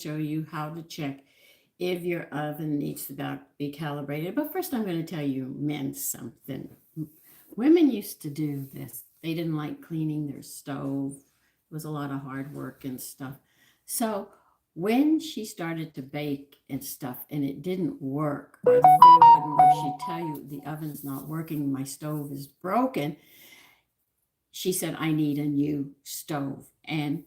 show you how to check if your oven needs to be calibrated. But first, I'm going to tell you men something. Women used to do this. They didn't like cleaning their stove. It was a lot of hard work and stuff. So when she started to bake and stuff and it didn't work or the food wouldn't work, she'd tell you the oven's not working, my stove is broken. She said, I need a new stove. And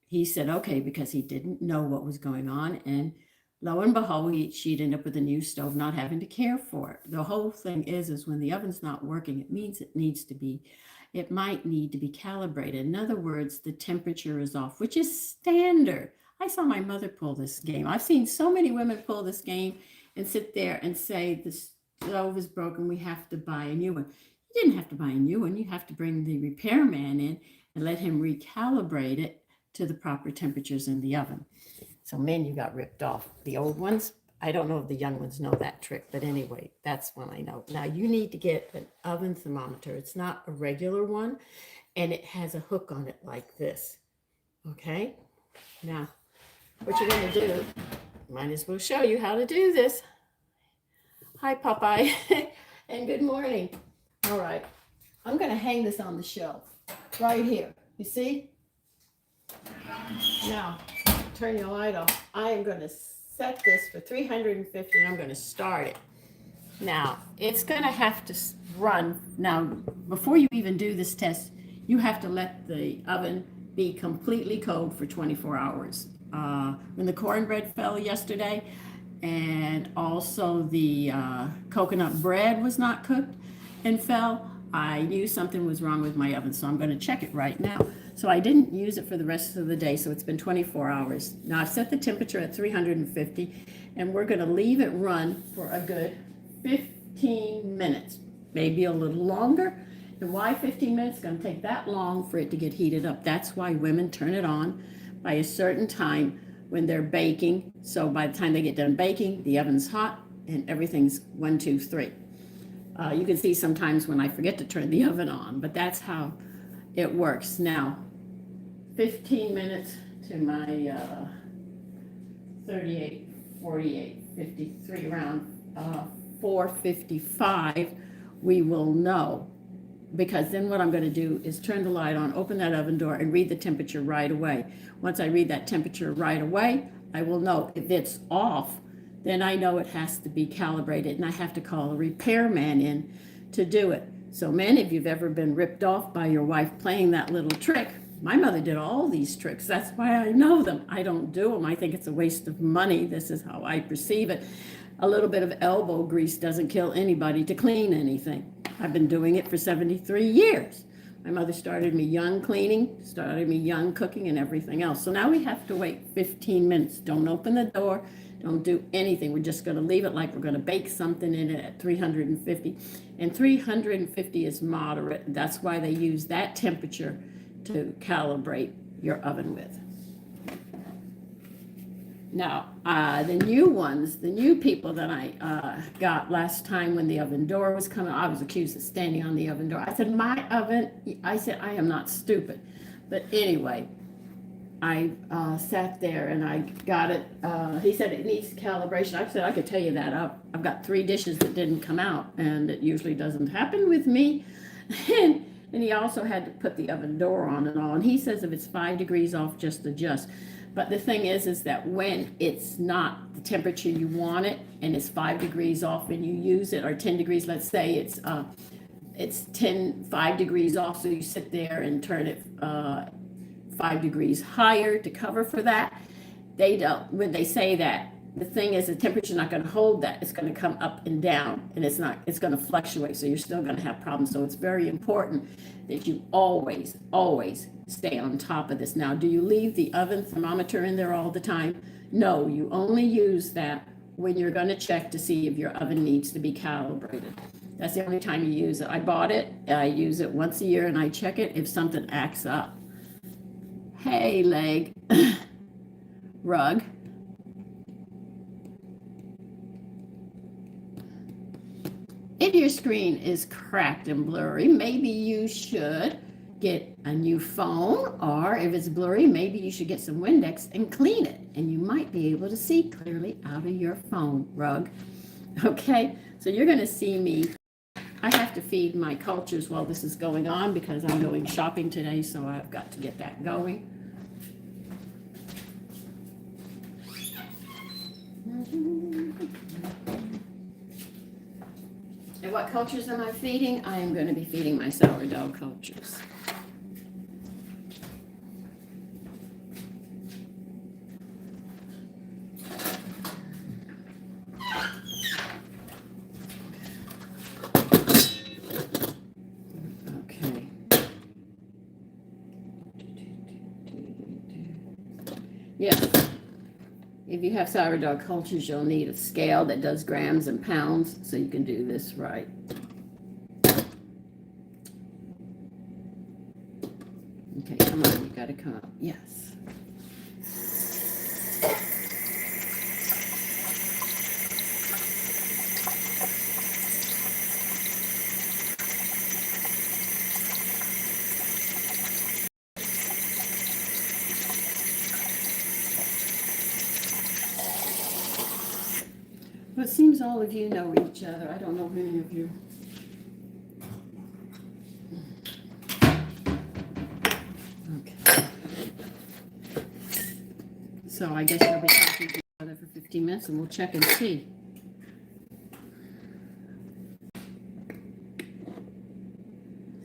he said, okay, because he didn't know what was going on. And lo and behold, she'd end up with a new stove, not having to care for it. The whole thing is when the oven's not working, it means it might need to be calibrated. In other words, the temperature is off, which is standard. I saw my mother pull this game. I've seen so many women pull this game and sit there and say, the stove is broken, we have to buy a new one. You didn't have to buy a new one. You have to bring the repairman in and let him recalibrate it to the proper temperatures in the oven. So men, you got ripped off. The old ones, I don't know if the young ones know that trick, but anyway, that's one I know. Now you need to get an oven thermometer. It's not a regular one, and it has a hook on it like this. Okay? Now, what you're going to do, might as well show you how to do this. Hi, Popeye, and good morning. All right, I'm going to hang this on the shelf right here. You see? Now, turn your light off. I am going to set this for 350 and I'm going to start it. Now, it's going to have to run. Now, before you even do this test, you have to let the oven be completely cold for 24 hours. When the cornbread fell yesterday and also the coconut bread was not cooked and fell, I knew something was wrong with my oven, so I'm going to check it right now. So I didn't use it for the rest of the day, so it's been 24 hours. Now I've set the temperature at 350, and we're going to leave it run for a good 15 minutes, maybe a little longer. And why 15 minutes? It's going to take that long for it to get heated up. That's why women turn it on by a certain time when they're baking. So by the time they get done baking, the oven's hot and everything's 1, 2, 3. You can see sometimes when I forget to turn the oven on, but that's how it works. Now, 15 minutes to my 38, 48, 53, around 4:55, we will know. Because then what I'm going to do is turn the light on, open that oven door, and read the temperature right away. Once I read that temperature right away, I will know if it's off. Then I know it has to be calibrated, and I have to call a repairman in to do it. So men, if you've ever been ripped off by your wife playing that little trick, my mother did all these tricks. That's why I know them. I don't do them. I think it's a waste of money. This is how I perceive it. A little bit of elbow grease doesn't kill anybody to clean anything. I've been doing it for 73 years. My mother started me young cleaning, started me young cooking and everything else. So now we have to wait 15 minutes. Don't open the door. Don't do anything. We're just going to leave it like we're going to bake something in it at 350. And 350 is moderate. That's why they use that temperature to calibrate your oven with. Now, the new people that I got last time when the oven door was coming, I was accused of standing on the oven door. I said, I am not stupid. But anyway, I sat there and I got it. He said it needs calibration. I said, I could tell you that. I've got 3 dishes that didn't come out, and it usually doesn't happen with me. And he also had to put the oven door on and all. And he says if it's 5 degrees off, just adjust. But the thing is that when it's not the temperature you want it, and it's 5 degrees off and you use it, or 10 degrees, let's say it's 5 degrees off, so you sit there and turn it 5 degrees higher to cover for that. They don't, when they say that, the thing is the temperature's not going to hold that. It's going to come up and down, and it's going to fluctuate, so you're still going to have problems. So it's very important that you always stay on top of this. Now, do you leave the oven thermometer in there all the time? No, you only use that when you're going to check to see if your oven needs to be calibrated. That's the only time you use it. I bought it, I use it once a year, and I check it if something acts up. Hey, leg, rug. If your screen is cracked and blurry, maybe you should get a new phone, or if it's blurry, maybe you should get some Windex and clean it, and you might be able to see clearly out of your phone rug. Okay, so you're going to see me. I have to feed my cultures while this is going on because I'm going shopping today, so I've got to get that going. And what cultures am I feeding? I am going to be feeding my sourdough cultures. Okay. Yes. If you have sourdough cultures, you'll need a scale that does grams and pounds so you can do this right. Okay, come on, you gotta come up. Yes. Well, it seems all of you know each other. I don't know many of you. Okay. So I guess we'll be talking to each other for 15 minutes and we'll check and see.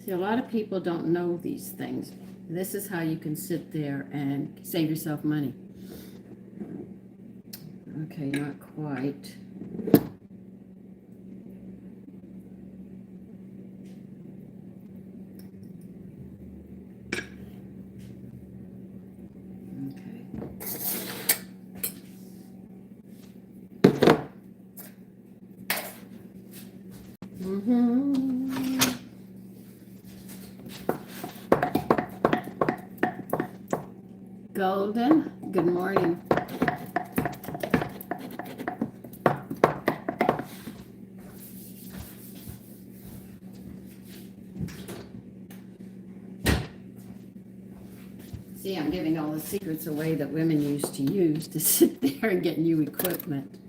See, a lot of people don't know these things. This is how you can sit there and save yourself money. Okay, not quite. Golden, good morning. See, I'm giving all the secrets away that women used to use to sit there and get new equipment.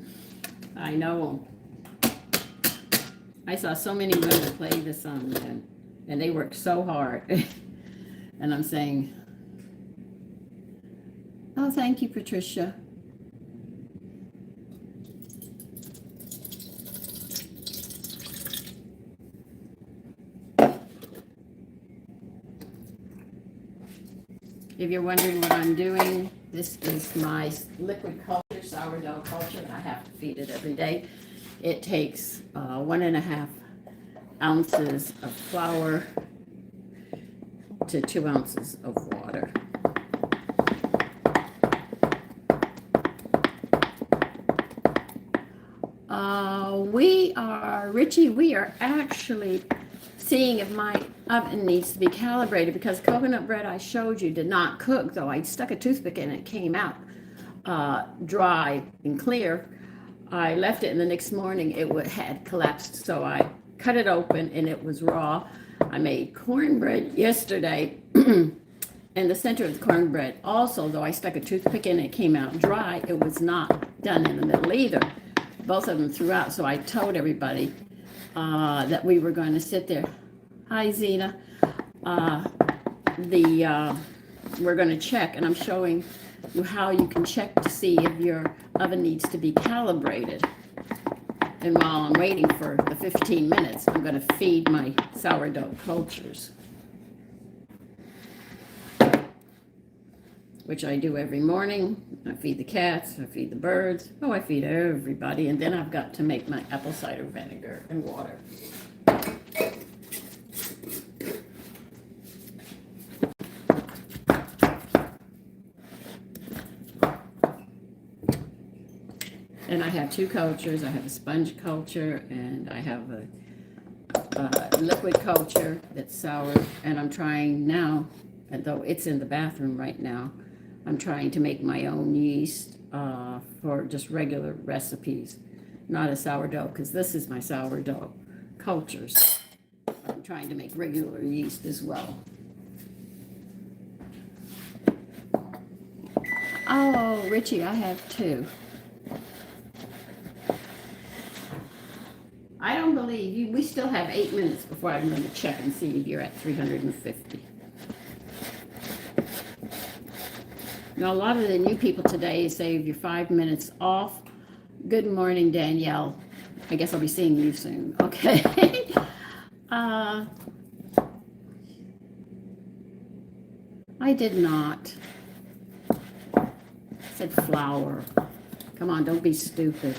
I know them. I saw so many women play this on them, and they worked so hard. And I'm saying, oh, thank you, Patricia. If you're wondering what I'm doing, this is my liquid culture, sourdough culture, and I have to feed it every day. It takes 1.5 ounces of flour to 2 ounces of water. Richie, we are actually seeing if my oven needs to be calibrated because coconut bread I showed you did not cook, though I stuck a toothpick in it, it came out dry and clear. I left it and the next morning it had collapsed, so I cut it open and it was raw. I made cornbread yesterday and the center of the cornbread also, though I stuck a toothpick in it came out dry, it was not done in the middle either. Both of them threw out, so I told everybody that we were going to sit there. Hi, Zena. We're going to check, and I'm showing you how you can check to see if your oven needs to be calibrated. And while I'm waiting for the 15 minutes, I'm going to feed my sourdough cultures, which I do every morning. I feed the cats, I feed the birds, oh, I feed everybody, and then I've got to make my apple cider vinegar and water. And I have two cultures. I have a sponge culture and I have a liquid culture that's sour. And I'm trying now, and though it's in the bathroom right now, I'm trying to make my own yeast for just regular recipes, not a sourdough, because this is my sourdough cultures. I'm trying to make regular yeast as well. Oh, Richie, I have two. I don't believe you. We still have 8 minutes before I'm going to check and see if you're at 350. Now, a lot of the new people today say if you're 5 minutes off. Good morning, Danielle. I guess I'll be seeing you soon. Okay. I did not. I said flour. Come on, don't be stupid.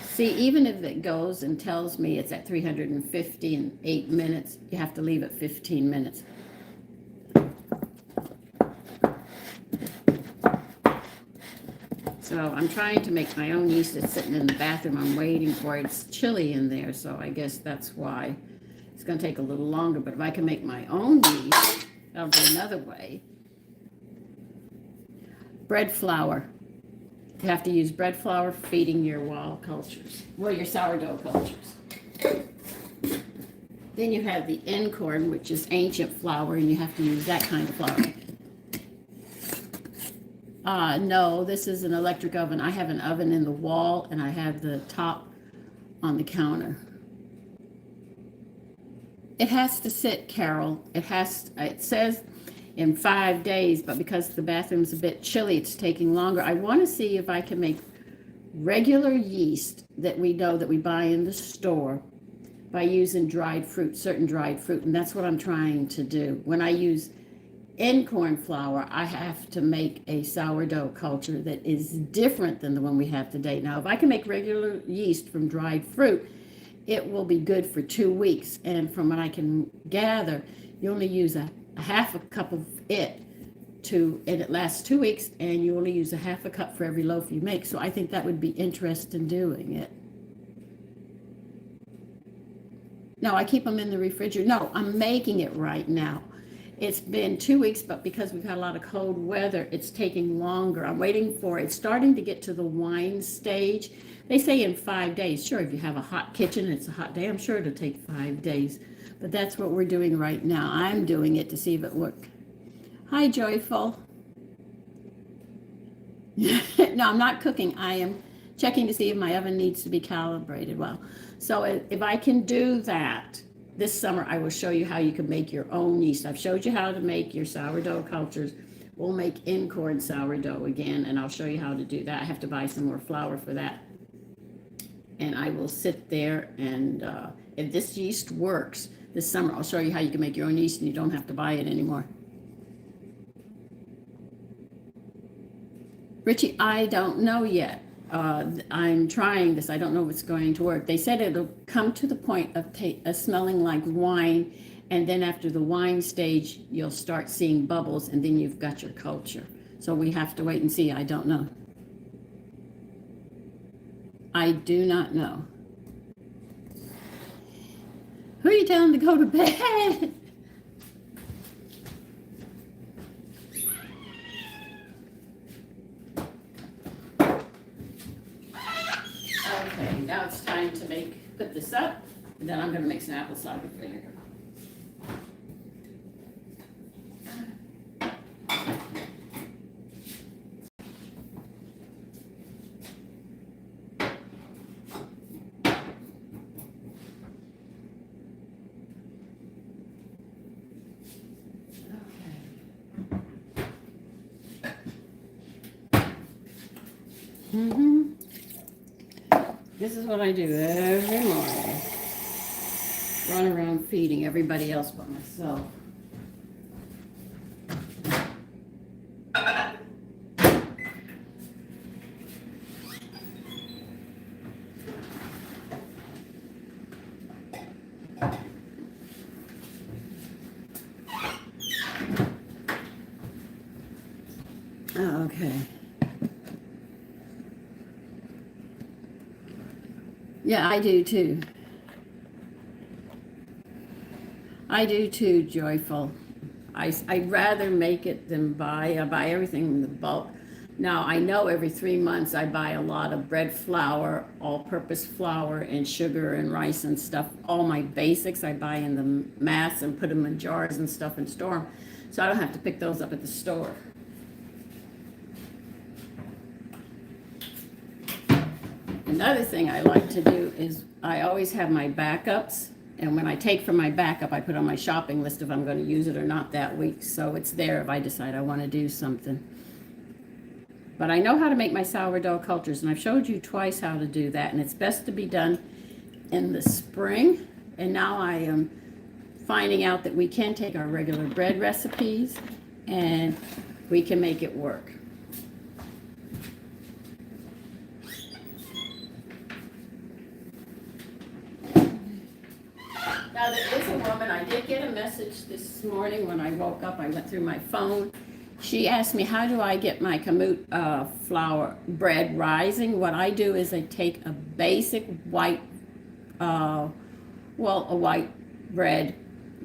See, even if it goes and tells me it's at 350 in 8 minutes, you have to leave it 15 minutes. So I'm trying to make my own yeast. It's sitting in the bathroom. I'm waiting for it. It's chilly in there, so I guess that's why it's going to take a little longer. But if I can make my own yeast, that'll be another way. Bread flour. You have to use bread flour feeding your wild cultures. Well, your sourdough cultures. Then you have the N-corn, which is ancient flour, and you have to use that kind of flour. No, this is an electric oven. I have an oven in the wall, and I have the top on the counter. It has to sit, Carol. It says in 5 days, but because the bathroom's a bit chilly, it's taking longer. I want to see if I can make regular yeast that we know that we buy in the store by using dried fruit, certain dried fruit, and that's what I'm trying to do. When I use N-corn flour, I have to make a sourdough culture that is different than the one we have today. Now, if I can make regular yeast from dried fruit, it will be good for 2 weeks, and from what I can gather, you only use a half a cup of it and it lasts 2 weeks, and you only use a half a cup for every loaf you make. So I think that would be interesting doing it. No, I keep them in the refrigerator. No, I'm making it right now. It's been 2 weeks, but because we've had a lot of cold weather, it's taking longer. I'm waiting for it. It's starting to get to the wine stage. They say in 5 days. Sure, if you have a hot kitchen and it's a hot day, I'm sure it'll take 5 days. But that's what we're doing right now. I'm doing it to see if it works. Hi, Joyful. No, I'm not cooking. I am checking to see if my oven needs to be calibrated well. So if I can do that this summer, I will show you how you can make your own yeast. I've showed you how to make your sourdough cultures. We'll make N-corn sourdough again, and I'll show you how to do that. I have to buy some more flour for that. And I will sit there, and if this yeast works this summer, I'll show you how you can make your own yeast and you don't have to buy it anymore. Richie, I don't know yet. I'm trying this. I don't know if it's going to work. They said it'll come to the point of smelling like wine, and then after the wine stage, you'll start seeing bubbles, and then you've got your culture. So we have to wait and see. I don't know. I do not know. Who are you telling to go to bed? Okay, now it's time to put this up, and then I'm going to make some apple cider vinegar. This is what I do every morning. Run around feeding everybody else but myself. Okay. Yeah, I do too. I do too, Joyful. I'd rather make it than buy. I buy everything in the bulk. Now, I know every 3 months I buy a lot of bread flour, all-purpose flour, and sugar and rice and stuff. All my basics I buy in the mass and put them in jars and stuff and store them. So I don't have to pick those up at the store. Another thing I like to do is I always have my backups. And when I take from my backup, I put on my shopping list if I'm going to use it or not that week. So it's there if I decide I want to do something. But I know how to make my sourdough cultures, and I've showed you twice how to do that. And it's best to be done in the spring. And now I am finding out that we can take our regular bread recipes and we can make it work. Now there is a woman, I did get a message this morning when I woke up, I went through my phone. She asked me, how do I get my kamut flour bread rising? What I do is I take a basic white, a white bread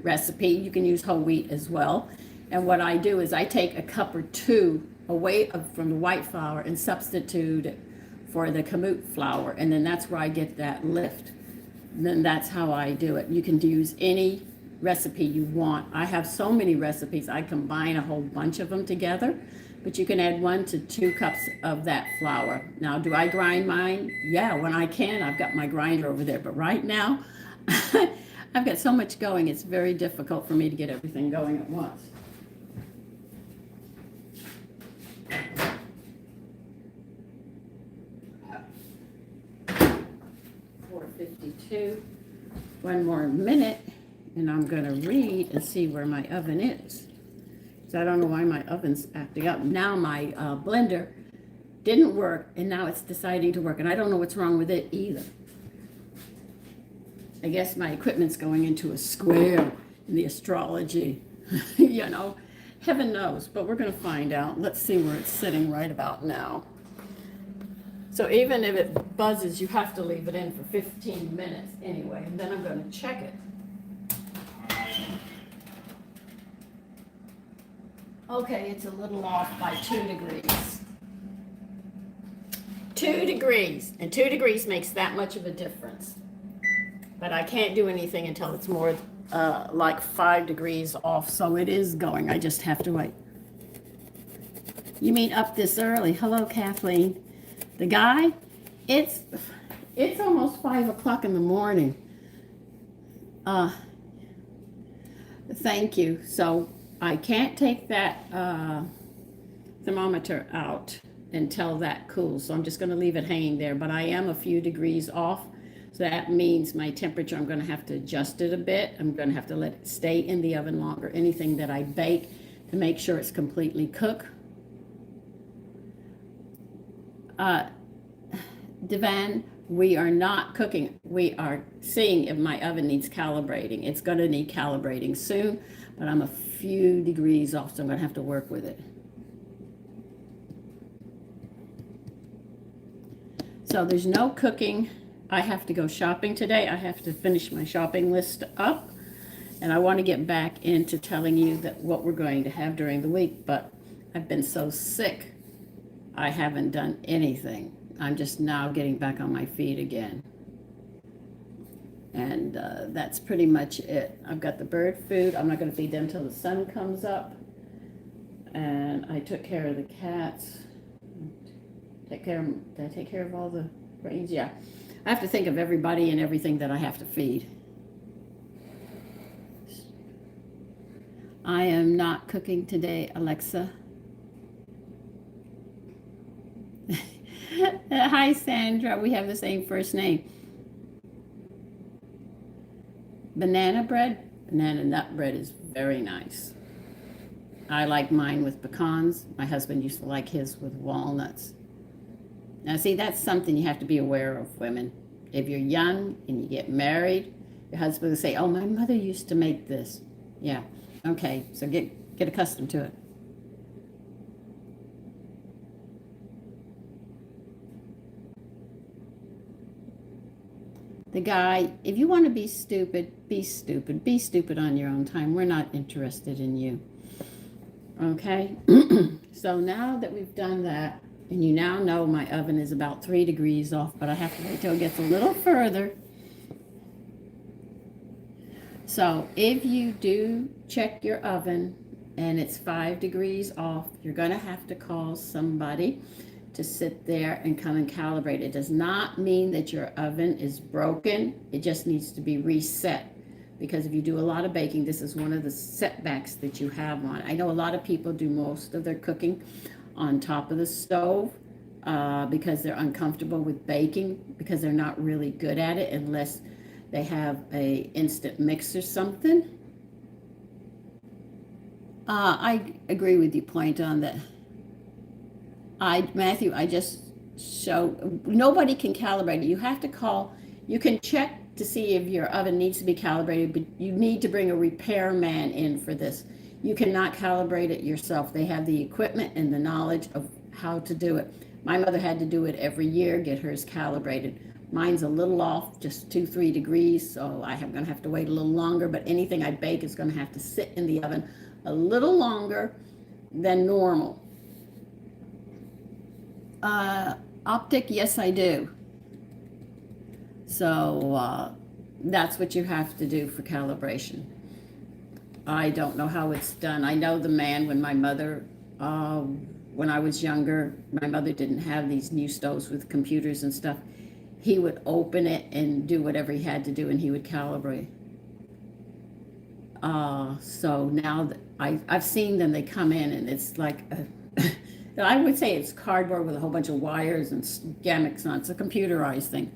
recipe. You can use whole wheat as well. And what I do is I take a cup or two away from the white flour and substitute it for the kamut flour. And then that's where I get that lift. And then that's how I do it. You can use any recipe you want. I have so many recipes. I combine a whole bunch of them together, but you can add 1 to 2 cups of that flour. Now, do I grind mine? Yeah, when I can. I've got my grinder over there, but right now I've got so much going, it's very difficult for me to get everything going at once. $4:52. One more minute, and I'm going to read and see where my oven is. So I don't know why my oven's acting up. Now my blender didn't work, and now it's deciding to work, and I don't know what's wrong with it either. I guess my equipment's going into a square in the astrology, you know, heaven knows, but we're going to find out. Let's see where it's sitting right about now. So even if it buzzes, you have to leave it in for 15 minutes anyway, and then I'm going to check it. Okay, it's a little off by 2 degrees. 2 degrees, and 2 degrees makes that much of a difference. But I can't do anything until it's more like 5 degrees off, so it is going. I just have to wait. You mean up this early? Hello, Kathleen. The guy, it's almost 5 o'clock in the morning. Thank you. So I can't take that thermometer out until that cools. So I'm just going to leave it hanging there. But I am a few degrees off. So that means my temperature, I'm going to have to adjust it a bit. I'm going to have to let it stay in the oven longer. Anything that I bake to make sure it's completely cooked. Devan, we are not cooking. We are seeing if my oven needs calibrating. It's going to need calibrating soon, but I'm a few degrees off, so I'm going to have to work with it. So there's no cooking. I have to go shopping today. I have to finish my shopping list up, and I want to get back into telling you that what we're going to have during the week, but I've been so sick, I haven't done anything. I'm just now getting back on my feet again. And that's pretty much it. I've got the bird food. I'm not going to feed them till the sun comes up. And I took care of the cats. Did I take care of all the brains? Yeah. I have to think of everybody and everything that I have to feed. I am not cooking today, Alexa. Hi, Sandra. We have the same first name. Banana bread? Banana nut bread is very nice. I like mine with pecans. My husband used to like his with walnuts. Now, see, that's something you have to be aware of, women. If you're young and you get married, your husband will say, oh, my mother used to make this. Yeah. Okay, so get accustomed to it. The guy, if you want to be stupid, be stupid. Be stupid on your own time. We're not interested in you. Okay? So now that we've done that, and you now know my oven is about 3 degrees off, but I have to wait till it gets a little further. So if you do check your oven and it's 5 degrees off, you're going to have to call somebody to sit there and come and calibrate. It does not mean that your oven is broken. It just needs to be reset. Because if you do a lot of baking, this is one of the setbacks that you have on. I know a lot of people do most of their cooking on top of the stove because they're uncomfortable with baking, because they're not really good at it unless they have a instant mix or something. I agree with your point on that. Matthew, I just show nobody can calibrate it. You have to call. You can check to see if your oven needs to be calibrated, but you need to bring a repairman in for this. You cannot calibrate it yourself. They have the equipment and the knowledge of how to do it. My mother had to do it every year, get hers calibrated. Mine's a little off, just 2-3 degrees, so I'm going to have to wait a little longer, but anything I bake is going to have to sit in the oven a little longer than normal. Optic, yes, I do. So that's what you have to do for calibration. I don't know how it's done. I know the man when my mother, when I was younger, my mother didn't have these new stoves with computers and stuff. He would open it and do whatever he had to do, and he would calibrate. So now that I've seen them, they come in and it's like, I would say it's cardboard with a whole bunch of wires and gimmicks on it. It's a computerized thing.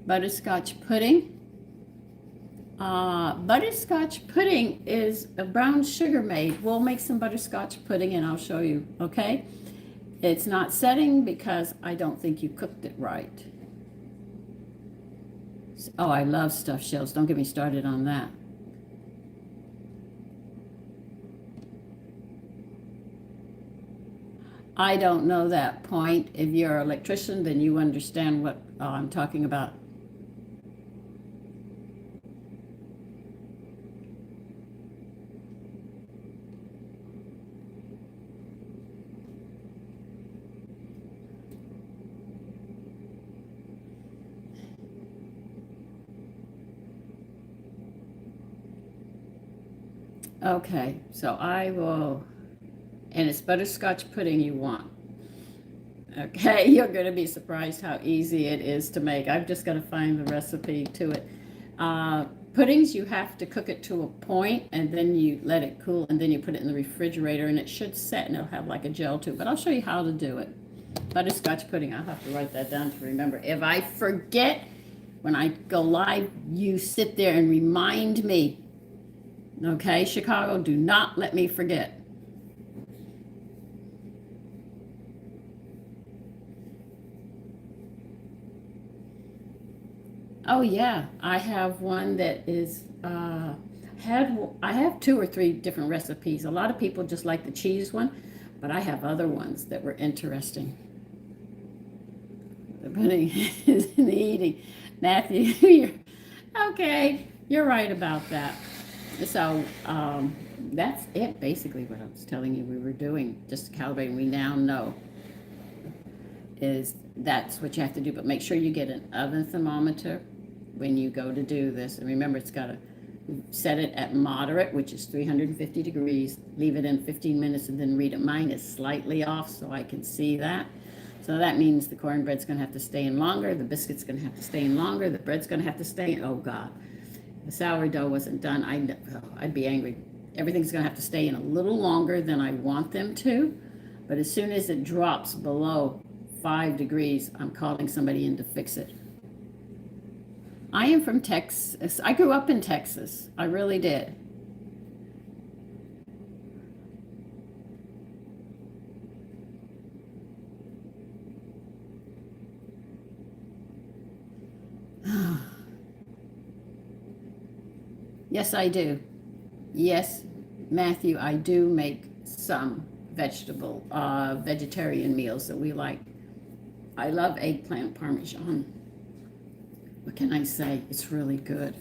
Butterscotch pudding. Butterscotch pudding is a brown sugar made. We'll make some butterscotch pudding and I'll show you, okay? It's not setting because I don't think you cooked it right. Oh, I love stuffed shells. Don't get me started on that. I don't know that point. If you're an electrician, then you understand what I'm talking about. Okay, so I will, and it's butterscotch pudding you want. Okay, you're going to be surprised how easy it is to make. I've just got to find the recipe to it. Puddings, you have to cook it to a point, and then you let it cool, and then you put it in the refrigerator, and it should set, and it'll have like a gel to it. But I'll show you how to do it. Butterscotch pudding, I'll have to write that down to remember. If I forget, when I go live, you sit there and remind me. Okay, Chicago, do not let me forget. Oh yeah, I have one that is I have 2 or 3 different recipes. A lot of people just like the cheese one, but I have other ones that were interesting. The pudding is in the eating. Matthew, you're right about that. So that's it, basically, what I was telling you we were doing, just calibrating. We now know is that's what you have to do, but make sure you get an oven thermometer when you go to do this. And remember, it's got to set it at moderate, which is 350 degrees, leave it in 15 minutes, and then read it. Mine is slightly off, so I can see that. So that means the cornbread's going to have to stay in longer, the biscuit's going to have to stay in longer, the bread's going to have to stay in. Oh, God. The sourdough wasn't done. I'd be angry. Everything's going to have to stay in a little longer than I want them to. But as soon as it drops below 5 degrees, I'm calling somebody in to fix it. I am from Texas. I grew up in Texas. I really did. Yes, I do. Yes, Matthew, I do make some vegetarian meals that we like. I love eggplant parmesan. What can I say? It's really good.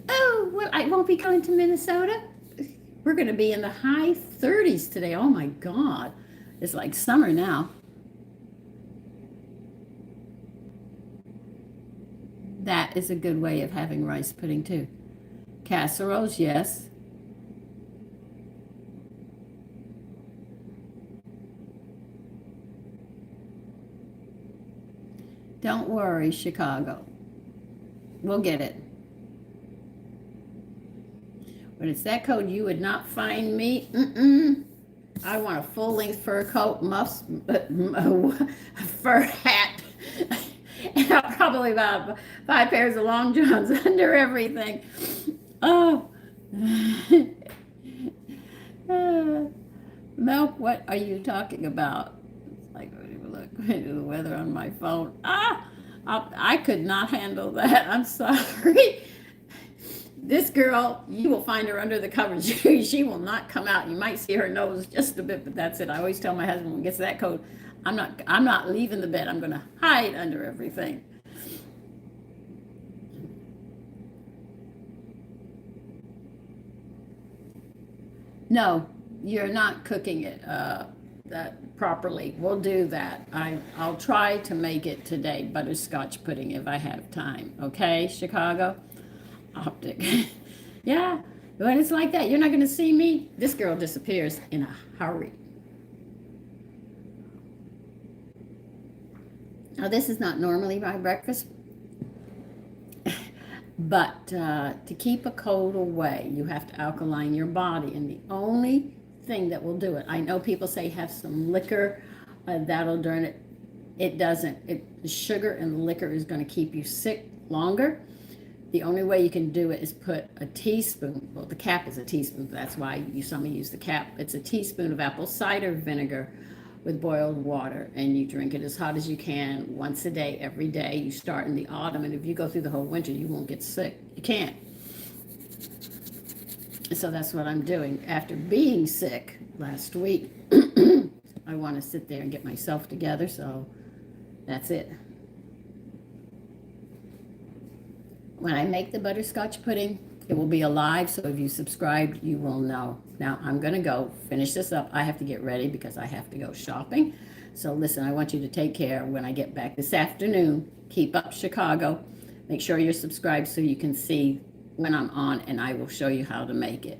Oh, well, I won't be going to Minnesota. We're going to be in the high 30s today. Oh my God. It's like summer now. That is a good way of having rice pudding too. Casseroles, yes. Don't worry, Chicago. We'll get it. But it's that coat, you would not find me. I want a full-length fur coat, muffs, fur hat, and probably about 5 pairs of long johns under everything. Oh. Milk, what are you talking about? It's like, look into the weather on my phone. I could not handle that. I'm sorry. This girl, you will find her under the covers. She will not come out. You might see her nose just a bit, but that's it. I always tell my husband when it gets that cold, I'm not leaving the bed. I'm going to hide under everything. No, you're not cooking it that properly. We'll do that. I'll try to make it today, butterscotch pudding, if I have time. Okay, Chicago? Optic. Yeah, when it's like that, you're not going to see me. This girl disappears in a hurry. Now, this is not normally my breakfast, but to keep a cold away, you have to alkaline your body. And the only thing that will do it, I know people say have some liquor, that'll turn it. It doesn't. The sugar and the liquor is going to keep you sick longer. The only way you can do it is put a teaspoon, well, the cap is a teaspoon, that's why some use the cap. It's a teaspoon of apple cider vinegar with boiled water, and you drink it as hot as you can once a day, every day. You start in the autumn, and if you go through the whole winter, you won't get sick. You can't. So that's what I'm doing. After being sick last week, I want to sit there and get myself together, so that's it. When I make the butterscotch pudding, it will be alive, so if you subscribed, you will know. Now, I'm going to go finish this up. I have to get ready because I have to go shopping. So listen, I want you to take care when I get back this afternoon. Keep up, Chicago. Make sure you're subscribed so you can see when I'm on, and I will show you how to make it.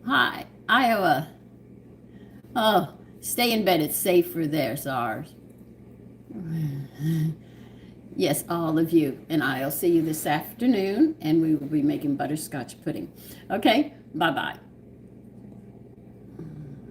Hi, Iowa. Oh, stay in bed. It's safer there, SARS. Yes, all of you. And I'll see you this afternoon, and we will be making butterscotch pudding. Okay, bye-bye.